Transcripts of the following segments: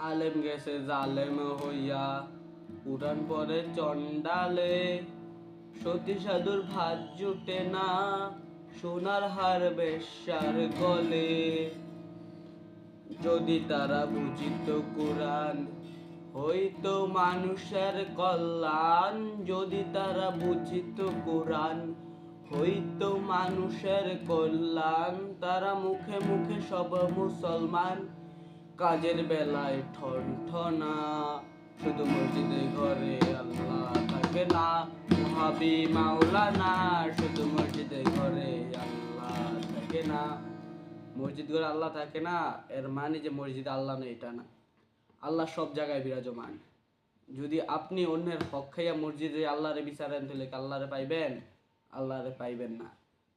আলেম গেছে জালেম হইয়া, কুরআন পড়ে চন্ডালে, সতী সাধুর ভাত জুটে না, সোনার হার বেশ্যার গলে। যদি তারা বুঝিত কুরআন, হইতো মানুষের কল্যাণ। যদি তারা বুঝিত কুরআন, হইতো মানুষের কল্যাণ। তারা মুখে মুখে সব মুসলমান, কাজের বেলায় ঠন ঠনা। শুধু মসজিদে ঘরে আল্লাহ থাকে না, ওহাবি মাওলানা। শুধু মসজিদে ঘরে আল্লাহ থাকে না। মসজিদ ঘরে আল্লাহ থাকে না এর মানে যে মসজিদে আল্লাহ নেই এটা না। আল্লাহ সব জায়গায় বিরাজমান। যদি আপনি অন্যের হক খাইয়া মসজিদে আল্লাহরে বিচারেন তাহলে আল্লাহরে পাইবেন? আল্লাহরে পাইবেন না।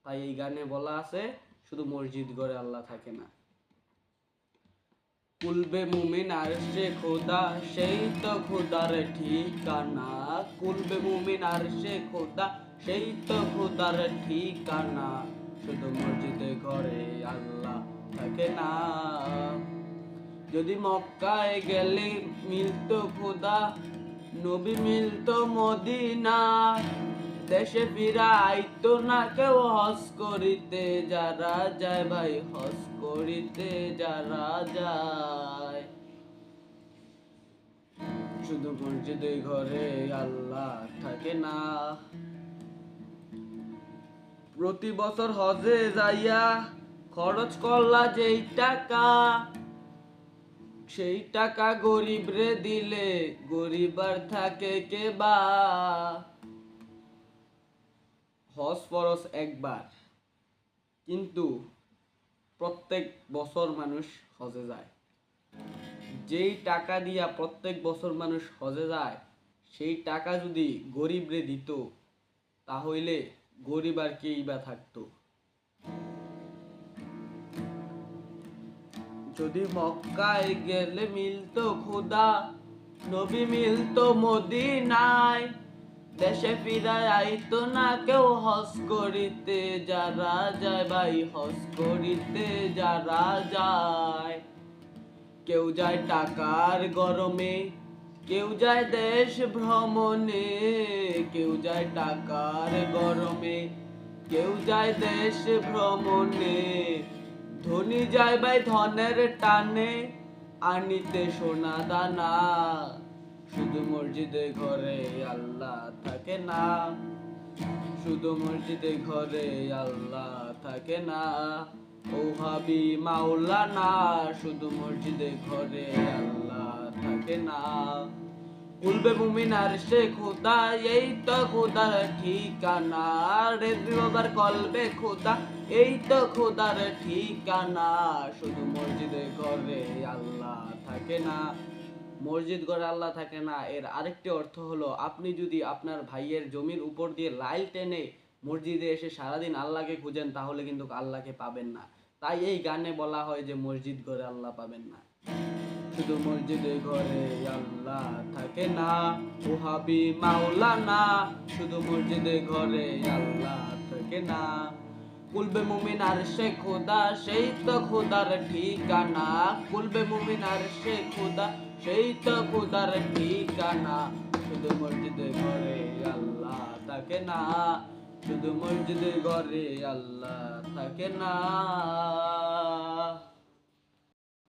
তাই এই গানে বলা আছে শুধু মসজিদ ঘরে আল্লাহ থাকে না। কুলবে মুমিন আরশে খোদা, সেই তো খোদার ঠিকানা। কুলবে মুমিন আরশে খোদা, সেই তো খোদার ঠিকানা। শুধু মসজিদে ঘরে আল্লাহ থাকে না। যদি মক্কায় গেলে মিলতো খোদা, নবী মিলতো মদিনা। দেশে ফিরা আইতো না কেউ হজ করিতে, যারা যায় ভাই হজ করিতে যারা যায়। শুধু মসজিদে ঘরে আল্লাহ থাকে না। প্রতি বছর হজে যাইয়া খরচ করলা যেই টাকা, সেই টাকা গরিবরে দিলে গরিবার থাকে কে বা। হজ ফরজ একবার, কিন্তু প্রত্যেক বছর মানুষ হজে যায়। যেই টাকা দিয়া প্রত্যেক বছর মানুষ হজে যায়, সেই টাকা যদি গরিবরে দিত তাহলে গরিব আর কেই বা থাকতো। যদি মক্কায় গেলে মিলতো খোদা, নবী মিলতো মদিনায়। দেশে ফিরায় আইতো না কেউ হজ করিতে, যারা যায় ভাই হজ করিতে যারা যায়। কেউ যায় টাকার গরমে, কেউ যায় দেশ ভ্রমণে। কেউ যায় টাকার গরমে, কেউ যায় দেশ ভ্রমণে। ধনী যায় ভাই ধনের টানে, আনিতে সোনা দানা। শুধু মসজিদে ঘরে আল্লাহ থাকে না। শুধু মসজিদে ঘরে আল্লাহ থাকে না। ওহাবি মাওলানা। শুধু মসজিদে ঘরে আল্লাহ থাকে না। কুলবে মুমিন আরশে খোদা, এই তো খোদার ঠিকানা। রে বাবার কলবে খোদা, এই তো খোদার ঠিকানা। শুধু মসজিদে ঘরে আল্লাহ থাকে না। মসজিদ ঘরে আল্লাহ থাকে না এর আরেকটি অর্থ হলো, আপনি যদি আপনার ভাইয়ের জমির উপর দিয়ে লাইল টেনে মসজিদে এসে সারাদিন আল্লাহকে খুঁজেন তাহলে কিন্তু আল্লাহকে পাবেন না। তাই এই গানে বলা হয় যে মসজিদ ঘরে আল্লাহ পাবেন না। শুধু মসজিদে ঘরে আল্লাহ থাকে না, ওহাবি মাওলানা। শুধু মসজিদে ঘরে আল্লাহ থাকে না। কুলবে মুমিন আরশে খোদা, সেই তো খোদার ঠিকানা। কুলবে মুমিন আরশে খোদা, সেই তো খোদার ঠিকানা। শুধু মসজিদে ঘরে আল্লাহ থাকে না। শুধু মসজিদে ঘরে আল্লাহ থাকে না।